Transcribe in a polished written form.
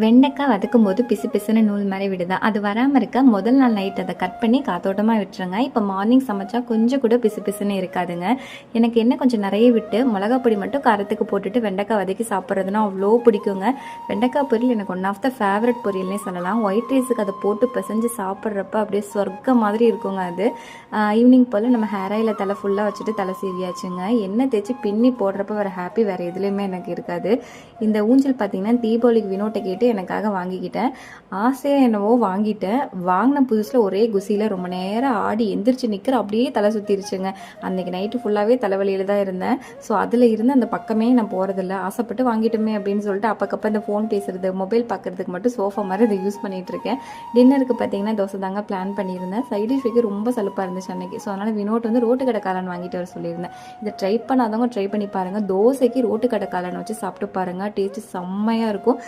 வெண்டைக்காய் வதக்கும்போது பிசு பிசுன்னு நூல் மாதிரி விடுதா, அது வராமல் இருக்க முதல் நாள் நைட் அதை கட் பண்ணி காத்தோட்டமாக விட்டுருங்க. இப்போ மார்னிங் சமைச்சா கொஞ்சம் கூட பிசு பிசுன்னு இருக்காதுங்க. எனக்கு என்ன கொஞ்சம் நிறைய விட்டு மிளகா பொடி மட்டும் காரத்துக்கு போட்டுட்டு வெண்டைக்காய் வதக்கி சாப்பிட்றதுனா அவ்வளோ பிடிக்குங்க. வெண்டைக்காய் பொரியல் எனக்கு ஒன் ஆஃப் த ஃபேவரட் பொரியல்னே சொல்லலாம். ஒயிட் ரைஸுக்கு அதை போட்டு பிசைஞ்சு சாப்பிட்றப்ப அப்படியே சொர்க்க மாதிரி இருக்குங்க. அது ஈவினிங் போல் நம்ம ஹேர் ஆயில தலை ஃபுல்லாக வச்சுட்டு தலை சீவியாச்சுங்க. எண்ணெய் தேய்ச்சி பின்னி போடுறப்ப வர ஹாப்பி வேறு எதுலேயுமே எனக்கு இருக்காது. இந்த ஊஞ்சல் பார்த்தீங்கன்னா தீபாவளிக்கு வினோட்டை கேட்டு எனக்காக வாங்கிக்கிட்டேன். ஆசையாக என்னவோ வாங்கிட்டேன். வாங்கின புதுசில் ஒரே குசியில் ரொம்ப நேரம் ஆடி எந்திரிச்சு நிற்கிற அப்படியே தலை சுற்றிருச்சுங்க. அன்றைக்கி நைட்டு ஃபுல்லாகவே தலைவலியில் தான் இருந்தேன். ஸோ அதில் இருந்து அந்த பக்கமே நான் போகிறதில்ல. ஆசைப்பட்டு வாங்கிட்டோமே அப்படின்னு சொல்லிட்டு அப்பக்கப்போ இந்த ஃபோன் பேசுகிறது மொபைல் பார்க்குறதுக்கு மட்டும் சோஃபா மாதிரி இதை யூஸ் பண்ணிகிட்ருக்கேன். டின்னருக்கு பார்த்தீங்கன்னா தோசை தாங்க பிளான் பண்ணியிருந்தேன். சைட் டிஷ் வைக்க ரொம்ப சலுப்பாக இருந்துச்சு அன்றைக்கி. ஸோ அதனால் வினோட் வந்து ரோட்டு கடை காளான் வாங்கிட்டு வர சொல்லியிருந்தேன். இதை ட்ரை பண்ணாதவங்க ட்ரை பண்ணி பாருங்கள். தோசைக்கு ரோட்டு கடை காளான் வச்சு சாப்பிட்டு பாருங்கள். டேஸ்ட்டு செம்மையாக இருக்கும்.